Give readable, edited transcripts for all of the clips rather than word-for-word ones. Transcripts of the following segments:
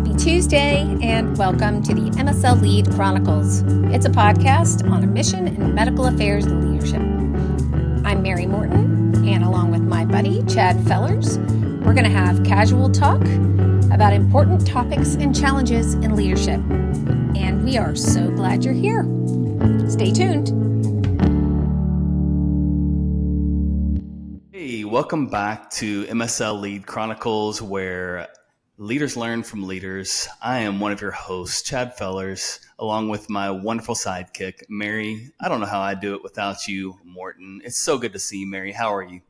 Happy Tuesday, and welcome to the MSL Lead Chronicles. It's a podcast on a mission in medical affairs leadership. I'm Mary Morton, and along with my buddy, Chad Fellers, we're going to have casual talk about important topics and challenges in leadership. And we are so glad you're here. Stay tuned. Hey, welcome back to MSL Lead Chronicles, where leaders learn from leaders. I am one of your hosts, Chad Fellers, along with my wonderful sidekick, Mary. I don't know how I'd do it without you, Morton. It's so good to see you, Mary. How are you?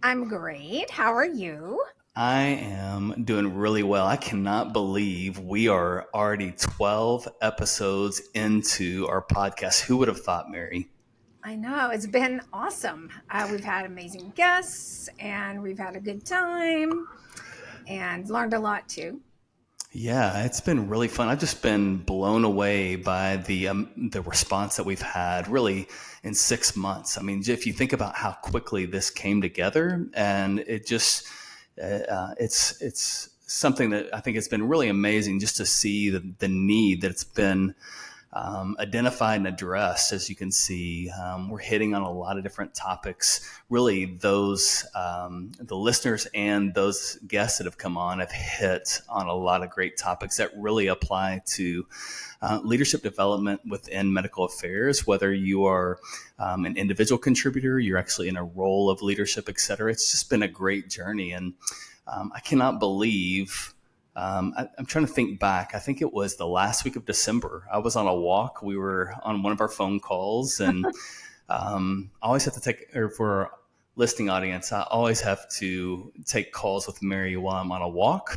I'm great. How are you? I am doing really well. I cannot believe we are already 12 episodes into our podcast. Who would have thought, Mary? I know. It's been awesome. We've had amazing guests, and we've had a good time and learned a lot too. Yeah, it's been really fun. I've just been blown away by the response that we've had really in 6 months. I mean, if you think about how quickly this came together, and it just it's something that I think it's been really amazing just to see the need that it's been identified and addressed. As you can see, we're hitting on a lot of different topics. Really, those the listeners and those guests that have come on have hit on a lot of great topics that really apply to leadership development within medical affairs, whether you are an individual contributor, you're actually in a role of leadership, et cetera. It's just been a great journey. And I cannot believe I'm trying to think back. I think it was the last week of December. I was on a walk. We were on one of our phone calls, and I always have to take, or for our listening audience, I always have to take calls with Mary while I'm on a walk,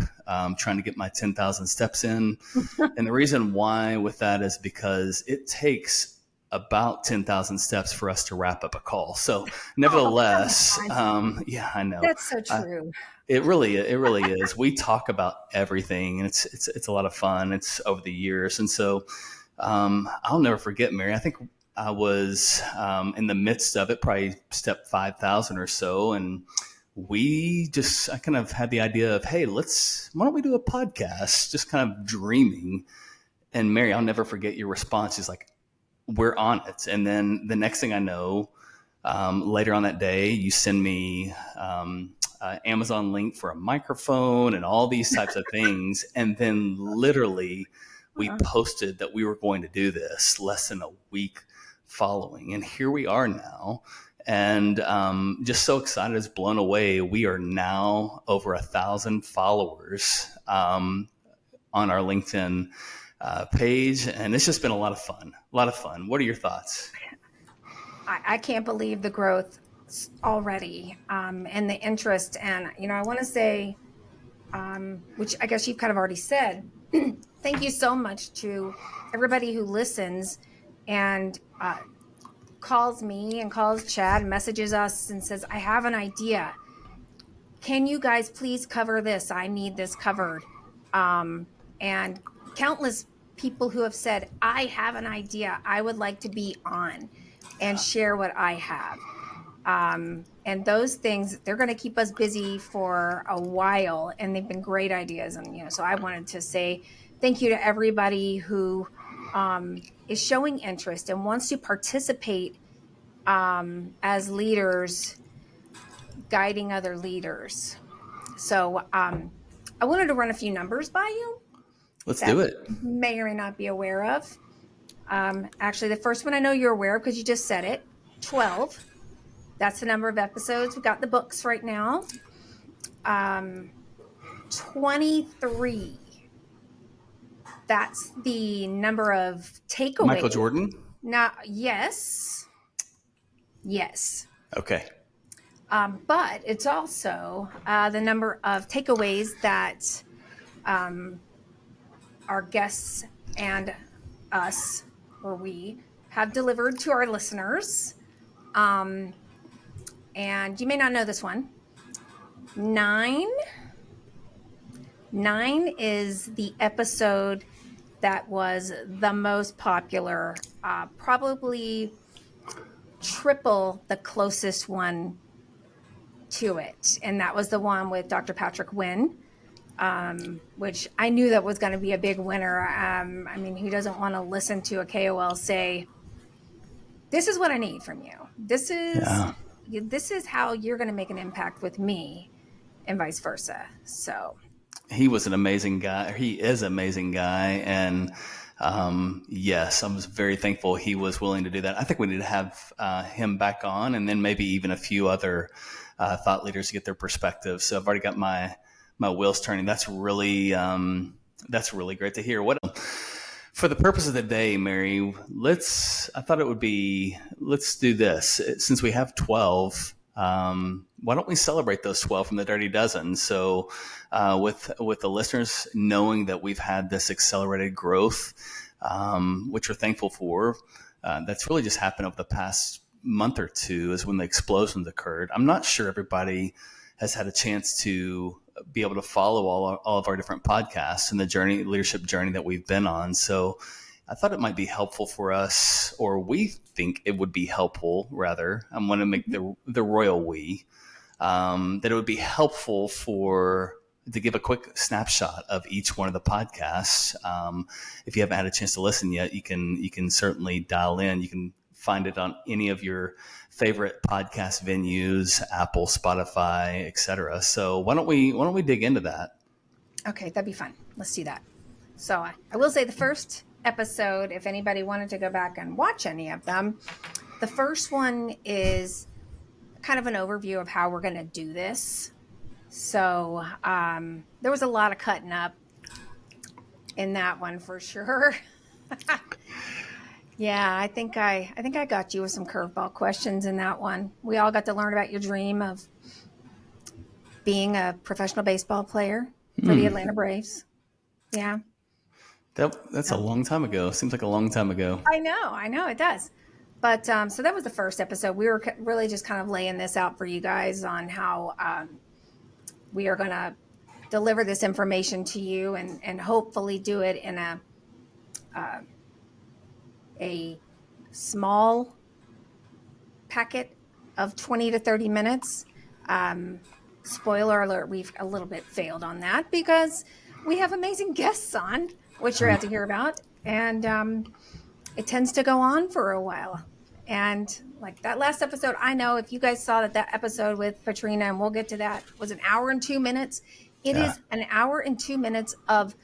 trying to get my 10,000 steps in. And the reason why with that is because it takes about 10,000 steps for us to wrap up a call. So nevertheless, yeah, I know. That's so true. It really is. We talk about everything, and it's a lot of fun. It's over the years. And so I'll never forget, Mary. I think I was in the midst of it, probably step 5,000 or so. And I kind of had the idea of, hey, why don't we do a podcast? Just kind of dreaming. And Mary, I'll never forget your response. She's like, we're on it. And then the next thing I know, later on that day, you send me Amazon link for a microphone and all these types of things. And then literally we posted that we were going to do this less than a week following. And here we are now. And just so excited, it's blown away. We are now over 1,000 followers on our LinkedIn page. And it's just been a lot of fun. What are your thoughts? I can't believe the growth already and the interest. And, I want to say, which I guess you've kind of already said, thank you so much to everybody who listens and calls me and calls Chad, messages us and says, I have an idea. Can you guys please cover this? I need this covered. And countless people who have said, I have an idea. I would like to be on and share what I have. And those things, they're going to keep us busy for a while, and they've been great ideas. And, so I wanted to say thank you to everybody who is showing interest and wants to participate as leaders, guiding other leaders. So I wanted to run a few numbers by you. Let's do it. May or may not be aware of. Actually, the first one I know you're aware of because you just said it, 12. That's the number of episodes. We've got the books right now. 23. That's the number of takeaways. Michael Jordan? Yes. Okay. But it's also the number of takeaways that our guests and us, or we, have delivered to our listeners. And you may not know this one. 9 is the episode that was the most popular, probably triple the closest one to it. And that was the one with Dr. Patrick Wynn. which I knew that was going to be a big winner. I mean, who doesn't want to listen to a KOL say, "This is what I need from you. Yeah. This is how you're going to make an impact with me," and vice versa. So He was an amazing guy. He is an amazing guy. And yes, I was very thankful he was willing to do that. I think we need to have him back on, and then maybe even a few other thought leaders to get their perspective. So I've already got my wheels turning. That's really great to hear. What for the purpose of the day, Mary? I thought it would be, let's do this. Since we have 12, why don't we celebrate those 12 from the Dirty Dozen? So with the listeners knowing that we've had this accelerated growth, which we're thankful for, that's really just happened over the past month or two is when the explosions occurred. I'm not sure everybody has had a chance to be able to follow all of our different podcasts and the leadership journey that we've been on. So I thought it might be helpful for us, or we think it would be helpful, rather. I'm going to make the royal we, that it would be helpful to give a quick snapshot of each one of the podcasts. If you haven't had a chance to listen yet, you can certainly dial in. You can find it on any of your favorite podcast venues, Apple, Spotify, etc. So why don't we dig into that? okay, that'd be fun. Let's do that. So I will say the first episode, if anybody wanted to go back and watch any of them, the first one is kind of an overview of how we're going to do this. So there was a lot of cutting up in that one for sure. Yeah, I think I got you with some curveball questions in that one. We all got to learn about your dream of being a professional baseball player for the Atlanta Braves. Yeah. That's a long time ago. Seems like a long time ago. I know it does. But so that was the first episode. We were really just kind of laying this out for you guys on how we are going to deliver this information to you and hopefully do it in a small packet of 20 to 30 minutes. Spoiler alert, we've a little bit failed on that because we have amazing guests on, which you're about to hear about. And it tends to go on for a while. And like that last episode, I know if you guys saw that episode with Patrina, and we'll get to that, was an hour and 2 minutes. It is an hour and 2 minutes of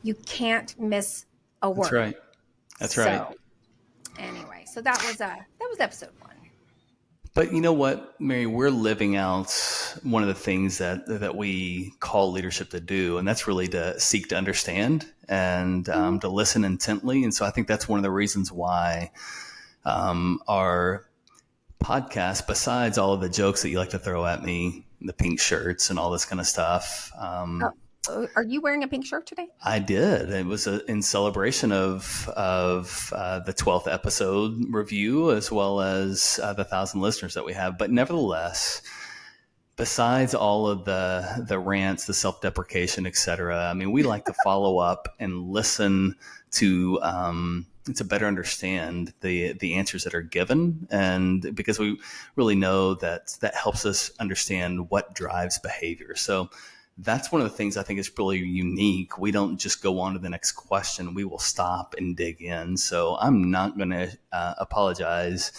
you can't miss a word. That's right. That's right. Anyway, so that was episode 1. But you know what, Mary, we're living out one of the things that we call leadership to do, and that's really to seek to understand and to listen intently. And so I think that's one of the reasons why our podcast, besides all of the jokes that you like to throw at me, the pink shirts and all this kind of stuff. Are you wearing a pink shirt today? I did. It was in celebration of the 12th episode review, as well as the 1,000 listeners that we have. But nevertheless, besides all of the rants, the self-deprecation, etc., I mean, we like to follow up and listen to better understand the answers that are given, and because we really know that helps us understand what drives behavior. So that's one of the things I think is really unique. We don't just go on to the next question. We will stop and dig in. So I'm not going to apologize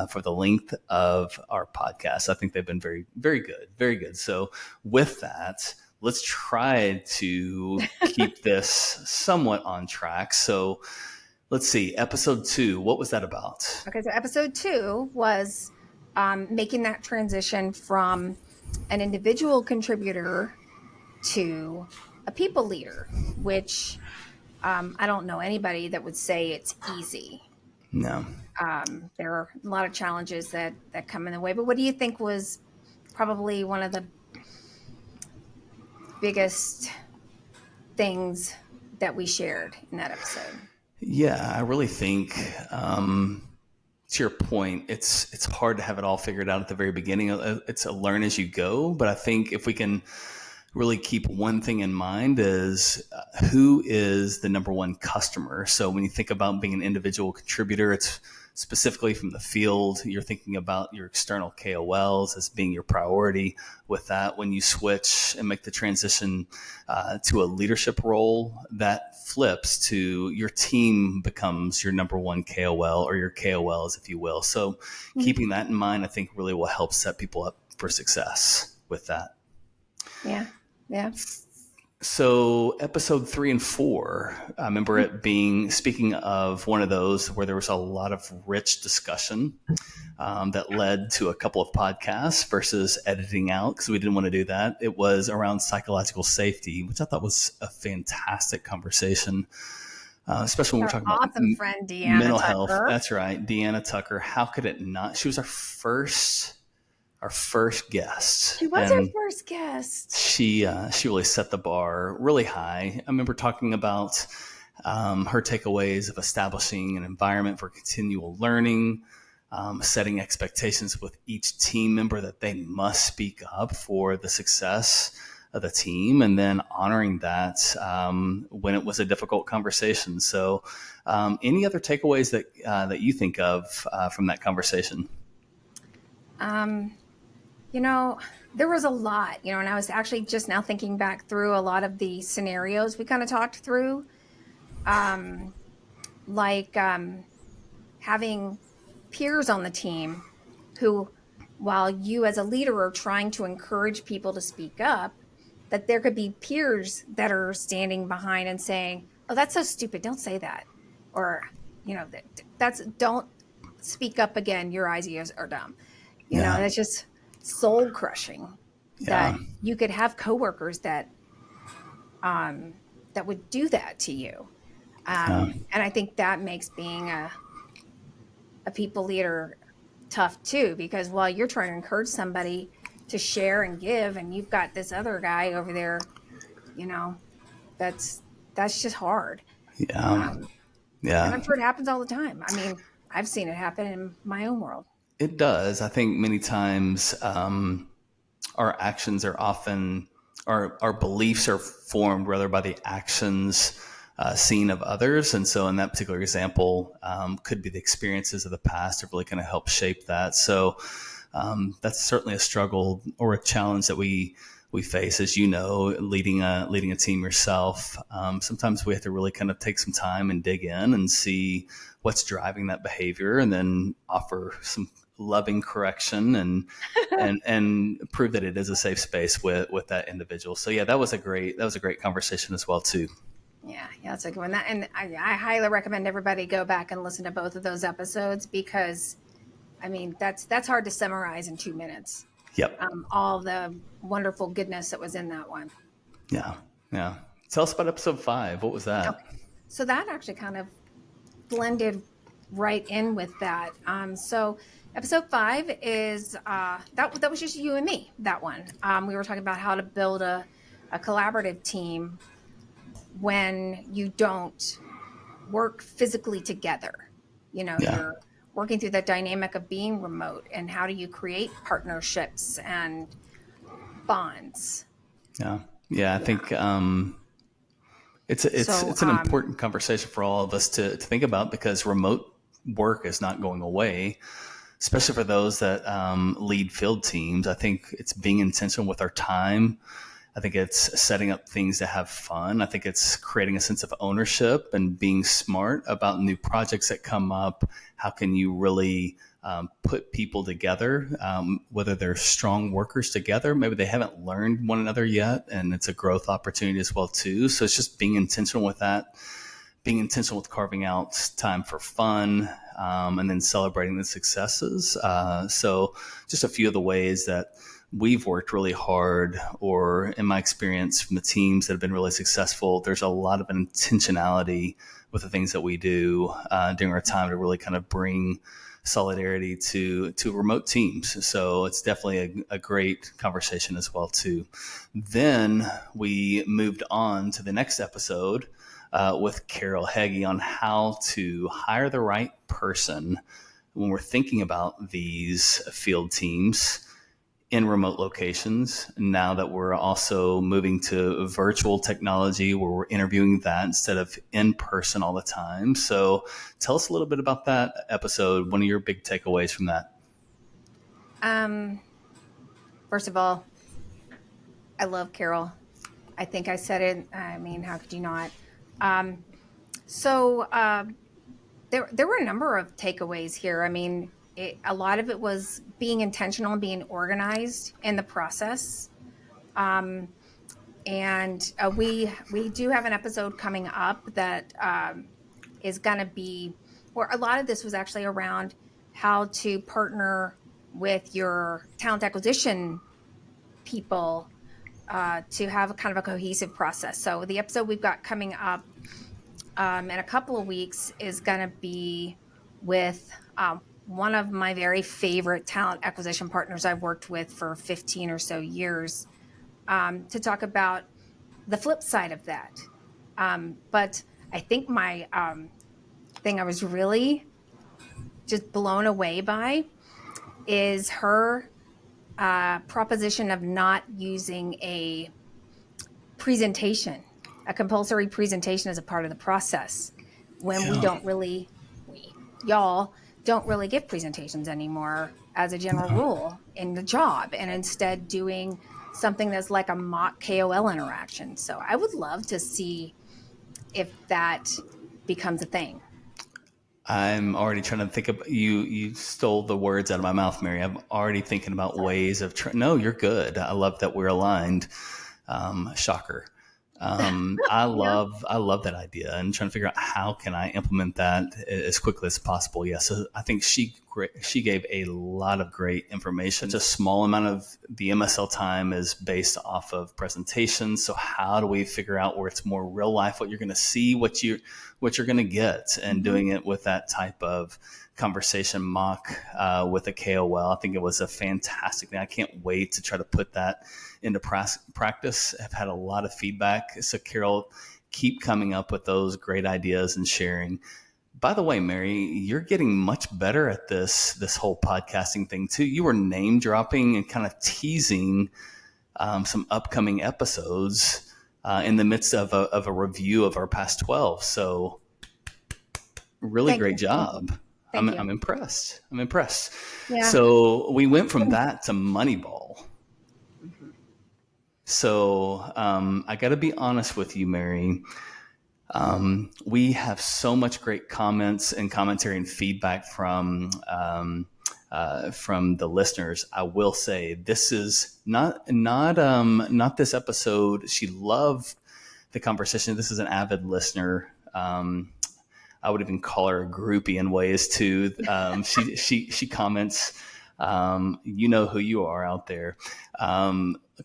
for the length of our podcast. I think they've been very, very good. Very good. So with that, let's try to keep this somewhat on track. So let's see. Episode 2, what was that about? Okay, so episode 2 was making that transition from an individual contributor to a people leader, which I don't know anybody that would say it's easy. No. There are a lot of challenges that come in the way. But what do you think was probably one of the biggest things that we shared in that episode? Yeah, I really think, to your point, it's hard to have it all figured out at the very beginning. It's a learn as you go. But I think if we can really keep one thing in mind is who is the number one customer. So when you think about being an individual contributor, it's specifically from the field. You're thinking about your external KOLs as being your priority with that. When you switch and make the transition to a leadership role, that flips to your team becomes your number one KOL, or your KOLs, if you will. So keeping that in mind, I think really will help set people up for success with that. Yeah. Yeah. So episode 3 and 4, I remember it being, speaking of one of those where there was a lot of rich discussion that led to a couple of podcasts versus editing out, because we didn't want to do that. It was around psychological safety, which I thought was a fantastic conversation, especially when we're talking awesome about friend, Deanna mental Tucker. health. That's right. Deanna Tucker. How could it not? She was our first guest. She was our first guest. She really set the bar really high. I remember talking about her takeaways of establishing an environment for continual learning, setting expectations with each team member that they must speak up for the success of the team, and then honoring that when it was a difficult conversation. So any other takeaways that you think of from that conversation? There was a lot, and I was actually just now thinking back through a lot of the scenarios we kind of talked through, like having peers on the team who, while you as a leader are trying to encourage people to speak up, that there could be peers that are standing behind and saying, "Oh, that's so stupid. Don't say that." Or, don't speak up again. Your ideas are dumb. That's just soul crushing. That you could have coworkers that would do that to you. And I think that makes being a people leader tough too, because while you're trying to encourage somebody to share and give, and you've got this other guy over there, that's just hard. And I'm sure it happens all the time. I mean, I've seen it happen in my own world. It does. I think many times our actions are often, our beliefs are formed rather by the actions seen of others. And so in that particular example, could be the experiences of the past have really kind of helped shape that. So that's certainly a struggle or a challenge that we face, as you know, leading a team yourself. Sometimes we have to really kind of take some time and dig in and see what's driving that behavior, and then offer some loving correction and prove that it is a safe space with that individual. So that was a great conversation as well too. Yeah, that's a good one. And I highly recommend everybody go back and listen to both of those episodes, because I mean, that's hard to summarize in 2 minutes. Yep. All the wonderful goodness that was in that one. Yeah. Tell us about episode 5. What was that? Okay. So that actually kind of blended right in with that. So episode 5 is that was just you and me. That one. We were talking about how to build a collaborative team when you don't work physically together. You're working through that dynamic of being remote, and how do you create partnerships and bonds? I think it's an important conversation for all of us to think about, because remote work is not going away, especially for those that lead field teams. I think it's being intentional with our time. I think it's setting up things to have fun. I think it's creating a sense of ownership and being smart about new projects that come up. How can you really put people together, whether they're strong workers together, maybe they haven't learned one another yet, and it's a growth opportunity as well too. So it's just being intentional with that, being intentional with carving out time for fun, and then celebrating the successes. So just a few of the ways that we've worked really hard, or in my experience from the teams that have been really successful, there's a lot of intentionality with the things that we do during our time to really kind of bring solidarity to remote teams. So it's definitely a great conversation as well too. Then we moved on to the next episode with Carol Heggie on how to hire the right person when we're thinking about these field teams in remote locations. Now that we're also moving to virtual technology where we're interviewing that instead of in person all the time. So tell us a little bit about that episode. One of your big takeaways from that. First of all, I love Carol. I think I said it. I mean, how could you not? Um, so there were a number of takeaways here. I mean, a lot of it was being intentional and being organized in the process. Um, and we do have an episode coming up that is going to be where a lot of this was actually around how to partner with your talent acquisition people to have a kind of a cohesive process. So the episode we've got coming up in a couple of weeks is going to be with one of my very favorite talent acquisition partners I've worked with for 15 or so years, to talk about the flip side of that. But I think my thing I was really just blown away by is her proposition of not using a presentation, a compulsory presentation as a part of the process, when we don't really, y'all don't really give presentations anymore as a general rule in the job, and instead doing something that's like a mock KOL interaction. So I would love to see if that becomes a thing. I'm already trying to think of you. You stole the words out of my mouth, Mary. I'm already thinking about ways of. No, you're good. I love that we're aligned. Shocker. I love that idea and trying to figure out how can I implement that as quickly as possible. Yeah. So I think she gave a lot of great information. Just a small amount of the MSL time is based off of presentations. So how do we figure out where it's more real life, what you're going to see, what you're going to get, and doing it with that type of conversation mock with a KOL. I think it was a fantastic thing. I can't wait to try to put that into practice. I've had a lot of feedback. So Carol, keep coming up with those great ideas and sharing. By the way, Mary, you're getting much better at this whole podcasting thing too. You were name dropping and kind of teasing some upcoming episodes in the midst of a review of our past 12. So really great job. I'm impressed. Yeah. So we went from that to Moneyball. Mm-hmm. So I got to be honest with you, Mary. We have so much great comments and commentary and feedback from the listeners. I will say this is not this episode. She loved the conversation. This is an avid listener. I would even call her a groupie in ways too. She comments, you know who you are out there,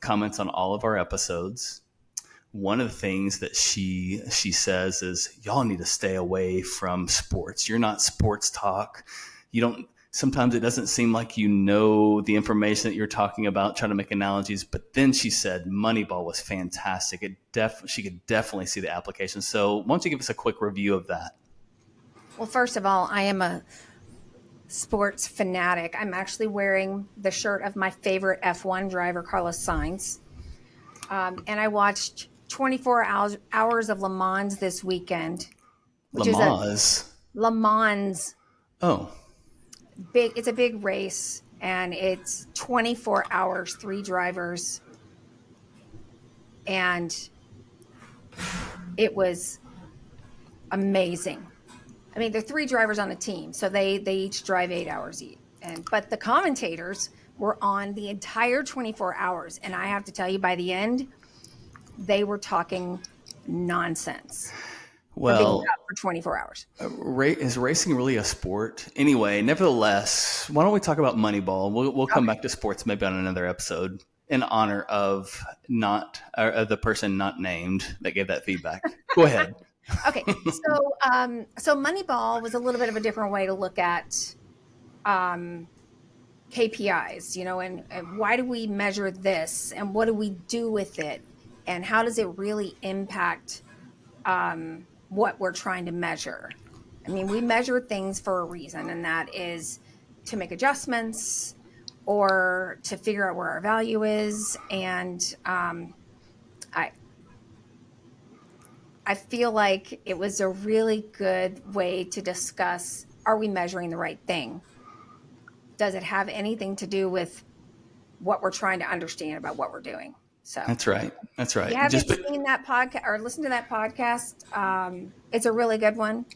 comments on all of our episodes. One of the things that she says is, y'all need to stay away from sports. You're not sports talk. You don't, sometimes it doesn't seem like you know the information that you're talking about, trying to make analogies. But then she said Moneyball was fantastic. She could definitely see the application. So why don't you give us a quick review of that? Well, first of all, I am a sports fanatic. I'm actually wearing the shirt of my favorite F1 driver, Carlos Sainz. And I watched 24 hours of Le Mans this weekend. Le Mans? Oh. It's a big race, and it's 24 hours, 3 drivers. And it was amazing. I mean, there are 3 drivers on the team, so they each drive 8 hours each. But the commentators were on the entire 24 hours. And I have to tell you, by the end, they were talking nonsense. Well, for 24 hours. Is racing really a sport? Anyway, nevertheless, why don't we talk about Moneyball? We'll come back to sports maybe on another episode in honor of the person not named that gave that feedback. Go ahead. Okay, so Moneyball was a little bit of a different way to look at KPIs, and why do we measure this, and what do we do with it, and how does it really impact what we're trying to measure? I mean, we measure things for a reason, and that is to make adjustments or to figure out where our value is. And I I feel like it was a really good way to discuss, are we measuring the right thing? Does it have anything to do with what we're trying to understand about what we're doing? So That's right. That's if you right. haven't seen that podcast or listened to that podcast, it's a really good one.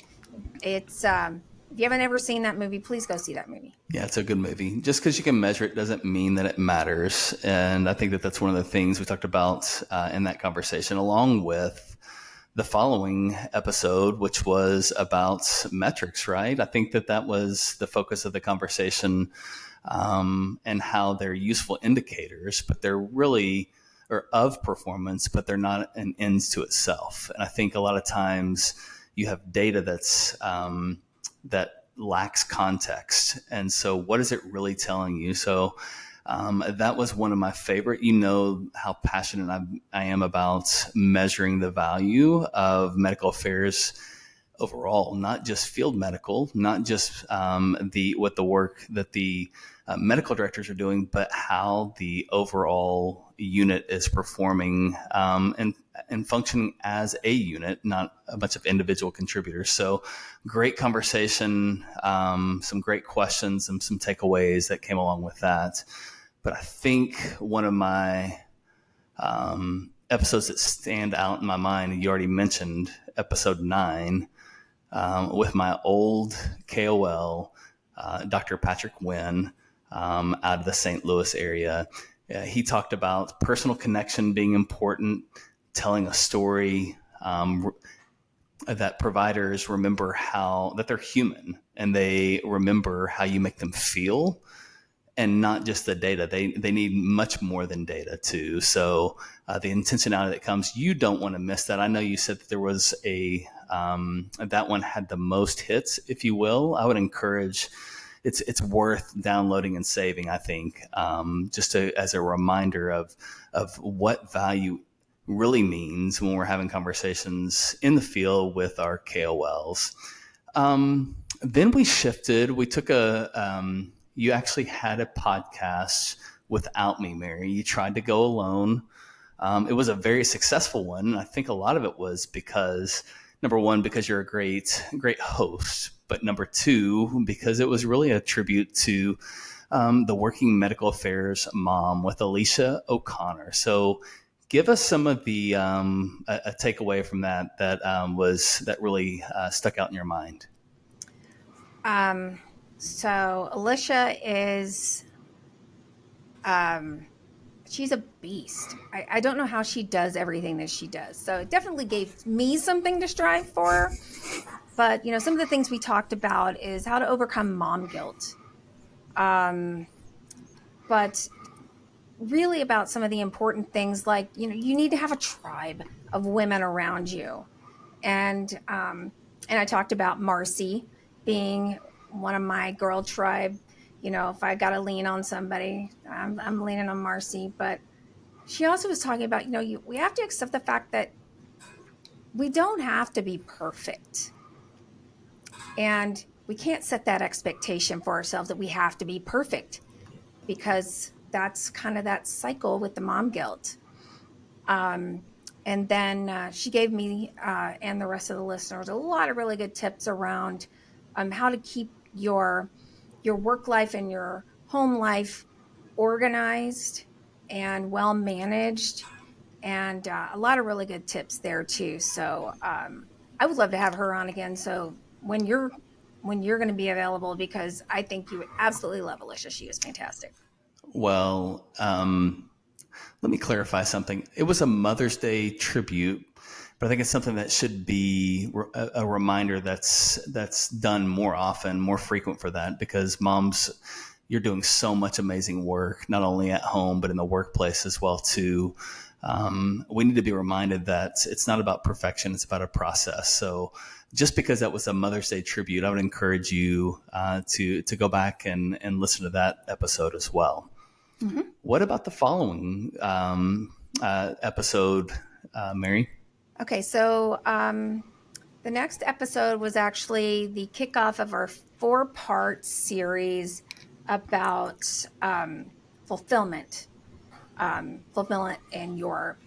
It's if you haven't ever seen that movie, please go see that movie. Yeah, it's a good movie. Just because you can measure it doesn't mean that it matters. And I think that that's one of the things we talked about in that conversation, along with the following episode, which was about metrics, right? I think that that was the focus of the conversation, and how they're useful indicators, but they're really or of performance, but they're not an ends to itself. And I think a lot of times you have data that lacks context. And so what is it really telling you? So that was one of my favorite. You know how passionate I am about measuring the value of medical affairs overall, not just field medical, not just what the work that the medical directors are doing, but how the overall unit is performing, and functioning as a unit, not a bunch of individual contributors. So great conversation, some great questions and some takeaways that came along with that. But I think one of my episodes that stand out in my mind, you already mentioned episode 9, with my old KOL, Dr. Patrick Wynn, out of the St. Louis area. He talked about personal connection being important, telling a story, that providers remember that they're human and they remember how you make them feel, and not just the data. They need much more than data too. So the intentionality that comes, you don't want to miss that. I know you said that there was that one had the most hits, if you will. I would encourage, it's worth downloading and saving, I think, just as a reminder of what value really means when we're having conversations in the field with our KOLs. Then we shifted. We took you actually had a podcast without me, Mary. You tried to go alone. It was a very successful one. And I think a lot of it was because, number one, because you're a great host, but number two, because it was really a tribute to the working medical affairs mom with Alicia O'Connor. So give us some of the a takeaway from that really stuck out in your mind. So Alicia is, she's a beast. I don't know how she does everything that she does. So it definitely gave me something to strive for. But, some of the things we talked about is how to overcome mom guilt. But really about some of the important things like, you need to have a tribe of women around you. And I talked about Marcy being one of my girl tribe. If I got to lean on somebody, I'm leaning on Marcy. But she also was talking about, we have to accept the fact that we don't have to be perfect. And we can't set that expectation for ourselves that we have to be perfect, because that's kind of that cycle with the mom guilt. And then she gave me and the rest of the listeners a lot of really good tips around how to keep your work life and your home life organized and well managed, and a lot of really good tips there too. So I would love to have her on again. So when you're going to be available, because I think you would absolutely love Alicia. She is fantastic. Well, let me clarify something. It was a Mother's Day tribute, but I think it's something that should be a reminder that's done more often, more frequent for that, because moms, you're doing so much amazing work, not only at home, but in the workplace as well too. We need to be reminded that it's not about perfection. It's about a process. So just because that was a Mother's Day tribute, I would encourage you to go back and listen to that episode as well. Mm-hmm. What about the following episode, Mary? Okay, so the next episode was actually the kickoff of our 4-part series about fulfillment, fulfillment in your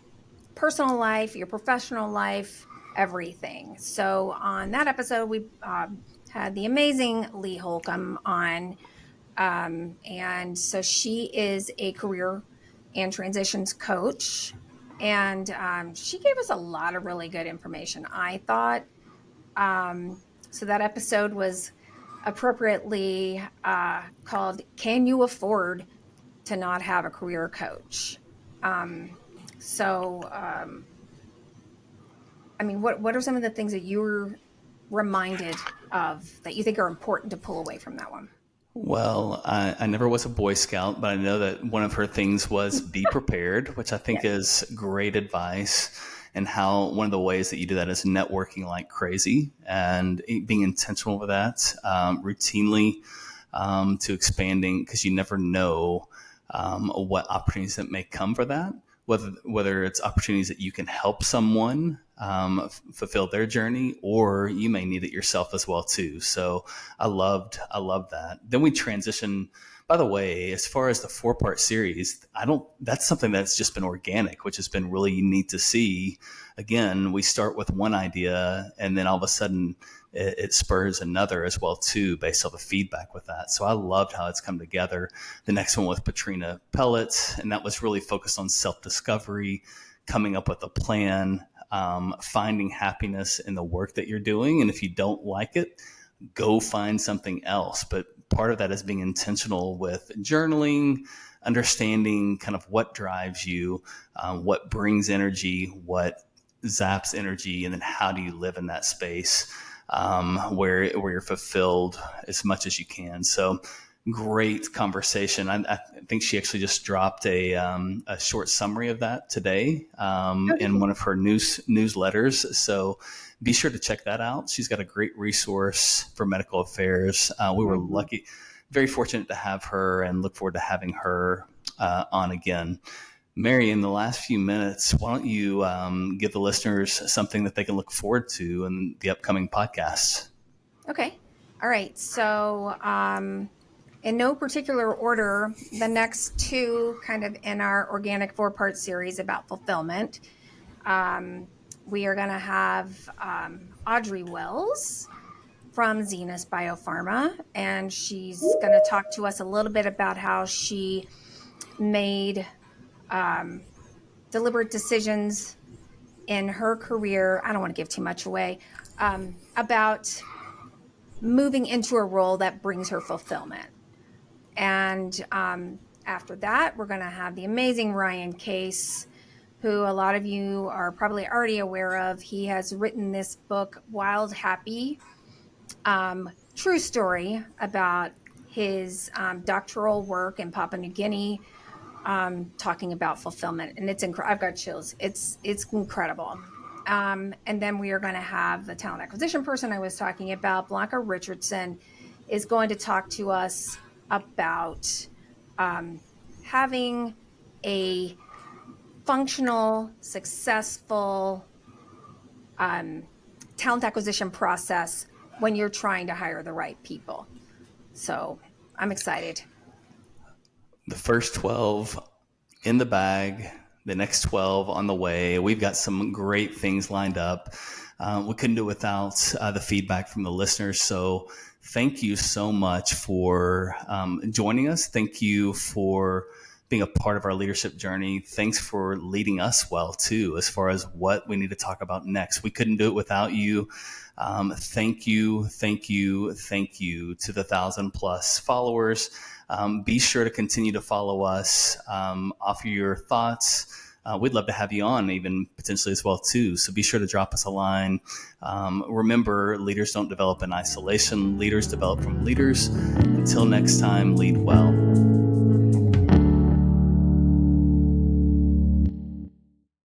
personal life, your professional life, everything. So on that episode, we had the amazing Lee Holcomb on. And so she is a career and transitions coach. And she gave us a lot of really good information, I thought. So that episode was appropriately called Can You Afford to Not Have a Career Coach? So, I mean, what are some of the things that you were reminded of that you think are important to pull away from that one? Well, I never was a Boy Scout, but I know that one of her things was be prepared, which I think Yes. is great advice. And how one of the ways that you do that is networking like crazy and being intentional with that, routinely to expanding, because you never know what opportunities that may come for that. Whether it's opportunities that you can help someone fulfill their journey, or you may need it yourself as well too. So I loved that. Then we transition. By the way, as far as the 4-part series, that's something that's just been organic, which has been really neat to see. Again, we start with one idea and then all of a sudden it spurs another as well too, based on the feedback with that. So I loved how it's come together. The next one with Patrina Pellet, and that was really focused on self-discovery, coming up with a plan, finding happiness in the work that you're doing. And if you don't like it, go find something else. But part of that is being intentional with journaling, understanding kind of what drives you, what brings energy, what zaps energy, and then how do you live in that space where you're fulfilled as much as you can. So great conversation. I think she actually just dropped a short summary of that today in one of her newsletters. So be sure to check that out. She's got a great resource for medical affairs. We were lucky, very fortunate to have her, and look forward to having her on again. Mary, in the last few minutes, why don't you give the listeners something that they can look forward to in the upcoming podcasts? Okay. All right. So, in no particular order, the next two kind of in our organic 4-part series about fulfillment, we are going to have Audrey Wells from Zenus Biopharma, and she's going to talk to us a little bit about how she made deliberate decisions in her career. I don't want to give too much away about moving into a role that brings her fulfillment. And after that, we're going to have the amazing Ryan Case, who a lot of you are probably already aware of. He has written this book, Wild Happy, true story about his doctoral work in Papua New Guinea, talking about fulfillment. And it's I've got chills. It's incredible. And then we are going to have the talent acquisition person I was talking about, Blanca Richardson, is going to talk to us about having a functional, successful talent acquisition process when you're trying to hire the right people. So I'm excited. The first 12 in the bag, the next 12 on the way. We've got some great things lined up. We couldn't do it without the feedback from the listeners. So thank you so much for joining us. Thank you for being a part of our leadership journey. Thanks for leading us well too, as far as what we need to talk about next. We couldn't do it without you. Thank you to the 1,000+ followers. Be sure to continue to follow us, offer your thoughts. We'd love to have you on even potentially as well too. So be sure to drop us a line. Remember, leaders don't develop in isolation. Leaders develop from leaders. Until next time, lead well.